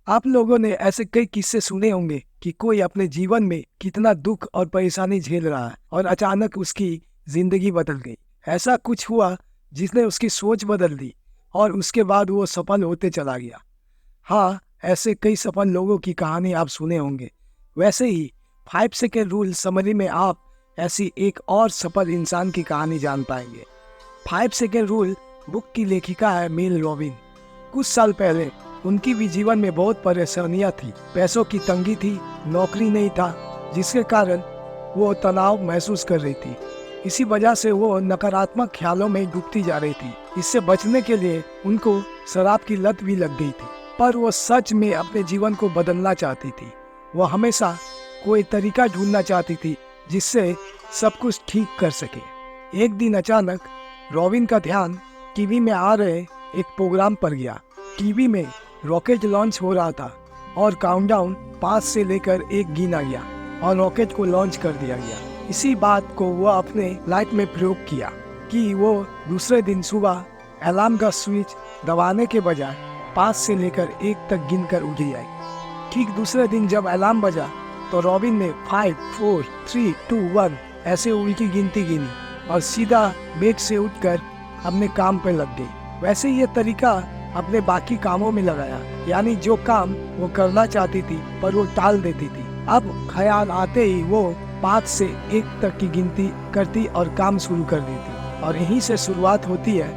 आप लोगों ने ऐसे कई किस्से सुने होंगे कि कोई अपने जीवन में कितना दुख और परेशानी झेल रहा है और अचानक उसकी जिंदगी बदल गई। ऐसा कुछ हुआ जिसने उसकी सोच बदल दी और उसके बाद वो सफल होते चला गया। हाँ, ऐसे कई सफल लोगों की कहानी आप सुने होंगे। वैसे ही 5 सेकेंड रूल समरी में आप ऐसी एक और सफल इंसान की कहानी जान पाएंगे। 5 सेकेंड रूल बुक की लेखिका है मेल रॉबिन। कुछ साल पहले उनकी भी जीवन में बहुत परेशानियां थी। पैसों की तंगी थी, नौकरी नहीं था, जिसके कारण वो तनाव महसूस कर रही थी। इसी वजह से वो नकारात्मक ख्यालों में डूबती जा रही थी। इससे बचने के लिए उनको शराब की लत भी लग गई थी, पर वो सच में अपने जीवन को बदलना चाहती थी। वो हमेशा कोई तरीका ढूंढना चाहती थी जिससे सब कुछ ठीक कर सके। एक दिन अचानक रॉबिन का ध्यान टीवी में आ रहे एक प्रोग्राम पर गया। टीवी में रॉकेट लॉन्च हो रहा था और काउंटडाउन 5 से लेकर 1 गिना गया और रॉकेट को लॉन्च कर दिया गया। इसी बात को वो अपने लाइफ में प्रयोग किया कि वो दूसरे दिन सुबह अलार्म का स्विच दबाने के बजाय 5 से लेकर 1 तक गिनकर उठ जाए। ठीक दूसरे दिन जब अलार्म बजा तो रॉबिन ने 5, 4, 3, 2, 1 ऐसे उल्टी गिनती गिनी और सीधा बेड से उठकर अपने काम पे लग गई। वैसे ये तरीका अपने बाकी कामों में लगाया, यानी जो काम वो करना चाहती थी पर वो टाल देती थी। अब ख्याल आते ही वो 5 से 1 तक की गिनती करती और काम शुरू कर देती। और यहीं से शुरुआत होती है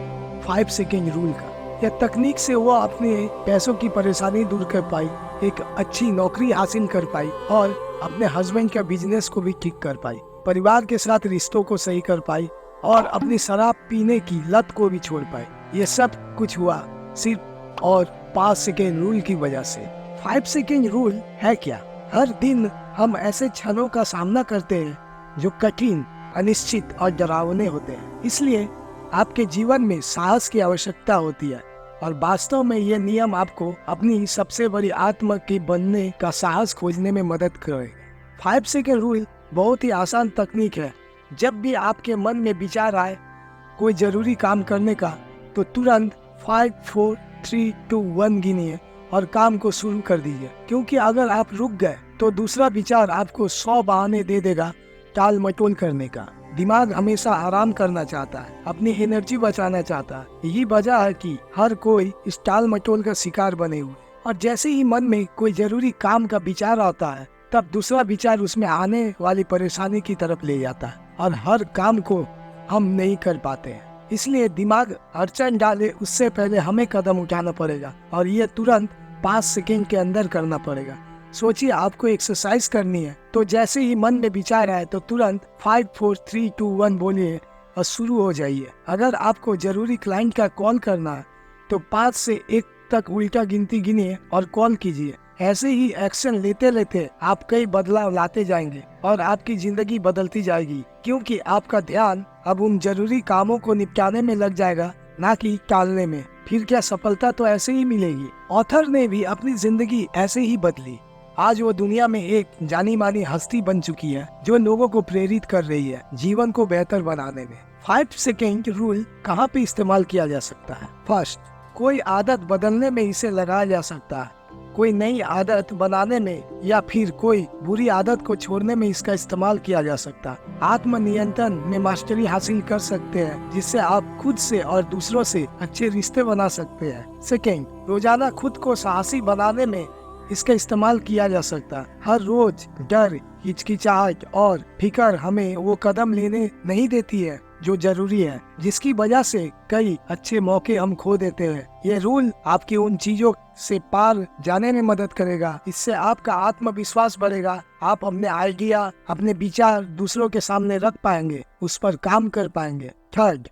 5 सेकेंड रूल का। यह तकनीक से वो अपने पैसों की परेशानी दूर कर पाई, एक अच्छी नौकरी हासिल कर पाई और अपने हस्बैंड का बिजनेस को भी ठीक कर पाई, परिवार के साथ रिश्तों को सही कर पाई और अपनी शराब पीने की लत को भी छोड़ पाई। ये सब कुछ हुआ सिर्फ और 5 सेकेंड रूल की वजह से। 5 सेकेंड रूल है क्या? हर दिन हम ऐसे क्षणों का सामना करते हैं जो कठिन, अनिश्चित और डरावने होते हैं। इसलिए आपके जीवन में साहस की आवश्यकता होती है और वास्तव में ये नियम आपको अपनी सबसे बड़ी आत्मा के बनने का साहस खोजने में मदद करेगा। 5 सेकेंड रूल बहुत ही आसान तकनीक है। जब भी आपके मन में विचार आए कोई जरूरी काम करने का, तो तुरंत 5, 4, 3, 2, 1 गिनिए और काम को शुरू कर दीजिए। क्योंकि अगर आप रुक गए तो दूसरा विचार आपको 100 बहाने दे देगा टाल मटोल करने का। दिमाग हमेशा आराम करना चाहता है, अपनी एनर्जी बचाना चाहता है। यही वजह है कि हर कोई इस टाल मटोल का शिकार बने हुए। और जैसे ही मन में कोई जरूरी काम का विचार आता है, तब दूसरा विचार उसमें आने वाली परेशानी की तरफ ले जाता है और हर काम को हम नहीं कर पाते हैं। इसलिए दिमाग अड़चन डाले उससे पहले हमें कदम उठाना पड़ेगा और ये तुरंत 5 सेकेंड के अंदर करना पड़ेगा। सोचिए, आपको एक्सरसाइज करनी है तो जैसे ही मन में विचार आए तो तुरंत 5, 4, 3, 2, 1 बोलिए और शुरू हो जाइए। अगर आपको जरूरी क्लाइंट का कॉल करना है तो 5 से 1 तक उल्टा गिनती गिनिए और कॉल कीजिए। ऐसे ही एक्शन लेते लेते आप कई बदलाव लाते जाएंगे और आपकी जिंदगी बदलती जाएगी, क्योंकि आपका ध्यान अब उन जरूरी कामों को निपटाने में लग जाएगा, ना कि टालने में। फिर क्या, सफलता तो ऐसे ही मिलेगी। ऑथर ने भी अपनी जिंदगी ऐसे ही बदली। आज वो दुनिया में एक जानी मानी हस्ती बन चुकी है जो लोगों को प्रेरित कर रही है जीवन को बेहतर बनाने में। 5 सेकेंड रूल कहाँ पे इस्तेमाल किया जा सकता है? फर्स्ट, कोई आदत बदलने में इसे लगाया जा सकता है। कोई नई आदत बनाने में या फिर कोई बुरी आदत को छोड़ने में इसका इस्तेमाल किया जा सकता है। आत्मनियंत्रण में मास्टरी हासिल कर सकते हैं, जिससे आप खुद से और दूसरों से अच्छे रिश्ते बना सकते हैं। सेकेंड, रोजाना खुद को साहसी बनाने में इसका इस्तेमाल किया जा सकता है। हर रोज डर, हिचकिचाहट और फिकर हमें वो कदम लेने नहीं देती है जो जरूरी है, जिसकी वजह से कई अच्छे मौके हम खो देते हैं। ये रूल आपकी उन चीजों से पार जाने में मदद करेगा। इससे आपका आत्मविश्वास बढ़ेगा, आप अपने आइडिया, अपने विचार दूसरों के सामने रख पाएंगे, उस पर काम कर पाएंगे। थर्ड,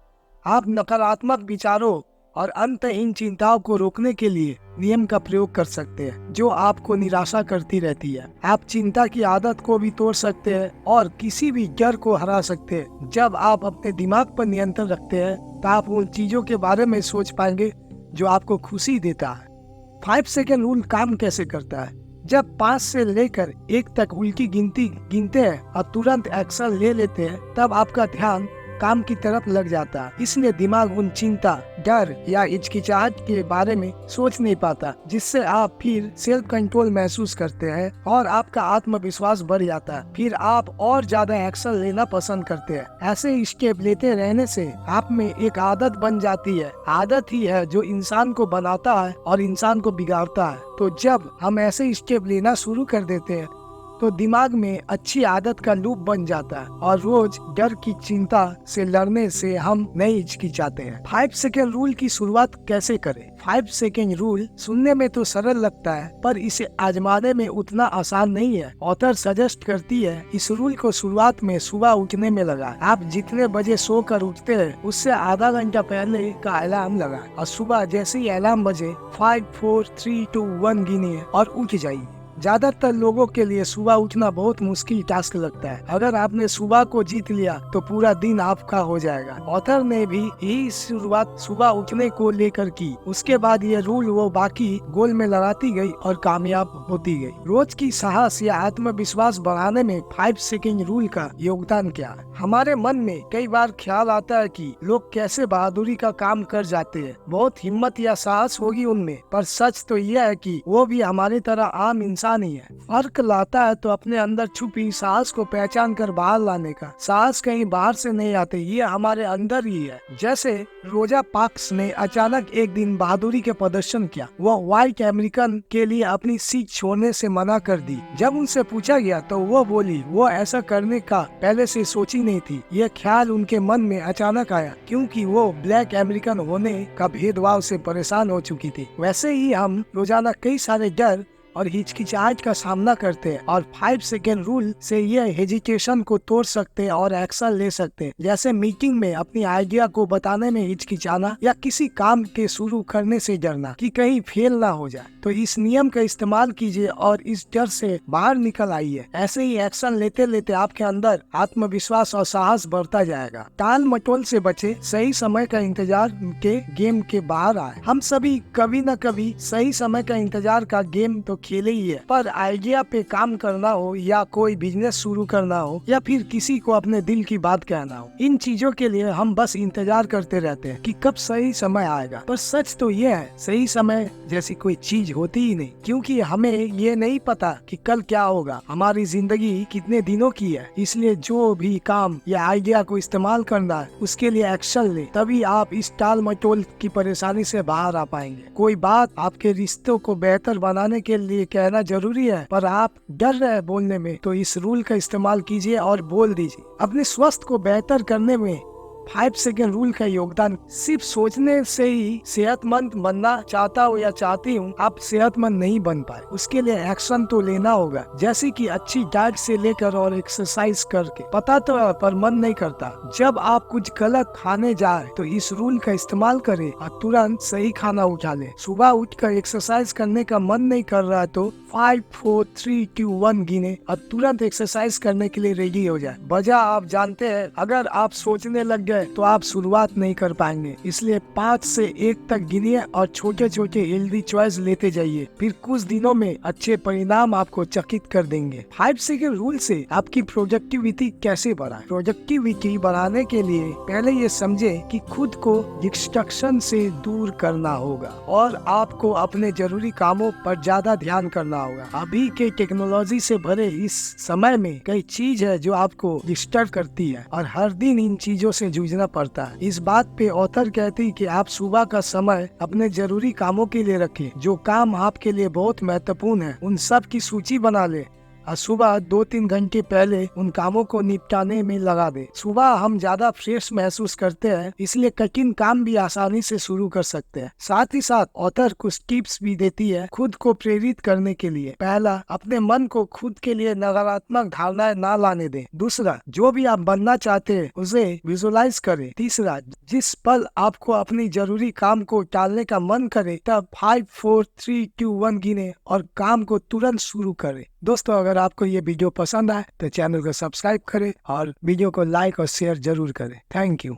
आप नकारात्मक विचारों और अंतहीन चिंताओं को रोकने के लिए नियम का प्रयोग कर सकते हैं जो आपको निराशा करती रहती है। आप चिंता की आदत को भी तोड़ सकते हैं और किसी भी डर को हरा सकते हैं। जब आप अपने दिमाग पर नियंत्रण रखते हैं तो आप उन चीजों के बारे में सोच पाएंगे जो आपको खुशी देता है। 5 सेकेंड रूल काम कैसे करता है? जब 5 से लेकर 1 तक उल्टी गिनती गिनते हैं और तुरंत एक्शन ले लेते हैं, तब आपका ध्यान काम की तरफ लग जाता है। इसलिए दिमाग उन चिंता, डर या हिचकिचाहट के बारे में सोच नहीं पाता, जिससे आप फिर सेल्फ कंट्रोल महसूस करते हैं और आपका आत्मविश्वास बढ़ जाता है। फिर आप और ज्यादा एक्शन लेना पसंद करते हैं। ऐसे स्टेप लेते रहने से आप में एक आदत बन जाती है। आदत ही है जो इंसान को बनाता है और इंसान को बिगाड़ता है। तो जब हम ऐसे स्टेप लेना शुरू कर देते हैं तो दिमाग में अच्छी आदत का लूप बन जाता है और रोज डर की चिंता से लड़ने से हम नहीं हिचकिचाते हैं। 5 सेकेंड रूल की शुरुआत कैसे करें? 5 सेकेंड रूल सुनने में तो सरल लगता है, पर इसे आजमाने में उतना आसान नहीं है। ऑथर सजेस्ट करती है इस रूल को शुरुआत में सुबह उठने में लगा। आप जितने बजे सोकर उठते हैं उससे आधा घंटा पहले का अलार्म लगा और सुबह जैसे ही अलार्म बजे 5 4 3 2 1 गिनिए और उठ जाइए। ज्यादातर लोगों के लिए सुबह उठना बहुत मुश्किल टास्क लगता है। अगर आपने सुबह को जीत लिया तो पूरा दिन आपका हो जाएगा। ऑथर ने भी यही शुरुआत सुबह उठने को लेकर की। उसके बाद ये रूल वो बाकी गोल में लगाती गई और कामयाब होती गई। रोज की साहस या आत्मविश्वास बढ़ाने में 5 सेकेंड रूल का योगदान क्या है? हमारे मन में कई बार ख्याल आता है कि लोग कैसे बहादुरी का काम कर जाते हैं, बहुत हिम्मत या साहस होगी उनमें। पर सच तो यह है कि वो भी हमारी तरह आम इंसान नहीं है। फर्क लाता है तो अपने अंदर छुपी साहस को पहचान कर बाहर लाने का। साहस कहीं बाहर से नहीं आते, ये हमारे अंदर ही है। जैसे रोजा पार्क्स ने अचानक एक दिन बहादुरी के प्रदर्शन किया। वो व्हाइट अमेरिकन के लिए अपनी सीट छोड़ने से मना कर दी। जब उनसे पूछा गया तो वो बोली वो ऐसा करने का पहले से सोची नहीं थी। ये ख्याल उनके मन में अचानक आया क्योंकि वो ब्लैक अमेरिकन होने का भेदभाव से परेशान हो चुकी थी। वैसे ही हम रोजाना कई सारे डर और हिचकिचाहट का सामना करते हैं और 5 सेकेंड रूल से यह हेजिटेशन को तोड़ सकते हैं और एक्शन ले सकते हैं। जैसे मीटिंग में अपनी आइडिया को बताने में हिचकिचाना या किसी काम के शुरू करने से डरना कि कहीं फेल ना हो जाए। तो इस नियम का इस्तेमाल कीजिए और इस डर से बाहर निकल आइए। ऐसे ही एक्शन लेते लेते आपके अंदर आत्मविश्वास और साहस बढ़ता जाएगा। टाल मटोल से बचे, सही समय का इंतजार के गेम के बाहर आए। हम सभी कभी न कभी सही समय का इंतजार का गेम तो खेले ही है, पर आइडिया पे काम करना हो या कोई बिजनेस शुरू करना हो या फिर किसी को अपने दिल की बात कहना हो, इन चीजों के लिए हम बस इंतजार करते रहते हैं कि कब सही समय आएगा। पर सच तो ये है सही समय जैसी कोई चीज होती ही नहीं, क्योंकि हमें ये नहीं पता कि कल क्या होगा। हमारी जिंदगी कितने दिनों की है, इसलिए जो भी काम या आइडिया को इस्तेमाल करना है उसके लिए एक्शन ले, तभी आप इस टाल मटोल की परेशानी से बाहर आ पाएंगे। कोई बात आपके रिश्तों को बेहतर बनाने के लिए कहना जरूरी है, पर आप डर रहे बोलने में, तो इस रूल का इस्तेमाल कीजिए और बोल दीजिए। अपने स्वास्थ्य को बेहतर करने में 5 सेकेंड रूल का योगदान। सिर्फ सोचने से ही सेहतमंद बनना चाहता हूँ या चाहती हूँ, आप सेहतमंद नहीं बन पाए। उसके लिए एक्शन तो लेना होगा, जैसे कि अच्छी डाइट से लेकर और एक्सरसाइज करके। पता तो है पर मन नहीं करता। जब आप कुछ गलत खाने जाए तो इस रूल का इस्तेमाल करें और तुरंत सही खाना उठा ले। सुबह उठकर एक्सरसाइज करने का मन नहीं कर रहा है तो 5 4 3 2 1 गिने और तुरंत एक्सरसाइज करने के लिए रेडी हो जाए। वजह आप जानते हैं, अगर आप सोचने लग गए तो आप शुरुआत नहीं कर पाएंगे। इसलिए 5 से 1 तक गिनिए और छोटे छोटे हेल्दी चॉइस लेते जाइए। फिर कुछ दिनों में अच्छे परिणाम आपको चकित कर देंगे। 5 सेकेंड रूल से आपकी प्रोडक्टिविटी कैसे बढ़ाए? प्रोडक्टिविटी बढ़ाने के लिए पहले ये समझे कि खुद को डिस्ट्रक्शन से दूर करना होगा और आपको अपने जरूरी कामों पर ज्यादा ध्यान करना होगा। अभी के टेक्नोलॉजी से भरे इस समय में कई चीज है जो आपको डिस्टर्ब करती है और हर दिन इन चीजों से जूझना पड़ता है। इस बात पे ऑथर कहती है कि आप सुबह का समय अपने जरूरी कामों के लिए रखें। जो काम आपके लिए बहुत महत्वपूर्ण है उन सब की सूची बना ले और सुबह 2-3 घंटे पहले उन कामों को निपटाने में लगा दे। सुबह हम ज्यादा फ्रेश महसूस करते हैं, इसलिए कठिन काम भी आसानी से शुरू कर सकते हैं। साथ ही साथ ऑथर कुछ टिप्स भी देती है खुद को प्रेरित करने के लिए। पहला, अपने मन को खुद के लिए नकारात्मक धारणाएं ना लाने दें। दूसरा, जो भी आप बनना चाहते हैं उसे विजुअलाइज करें। तीसरा, जिस पल आपको अपनी जरूरी काम को टालने का मन करे तब 5 4 3 2 1 गिने और काम को तुरंत शुरू करें। दोस्तों, अगर आपको ये वीडियो पसंद आए तो चैनल को सब्सक्राइब करें और वीडियो को लाइक और शेयर जरूर करें। Thank you.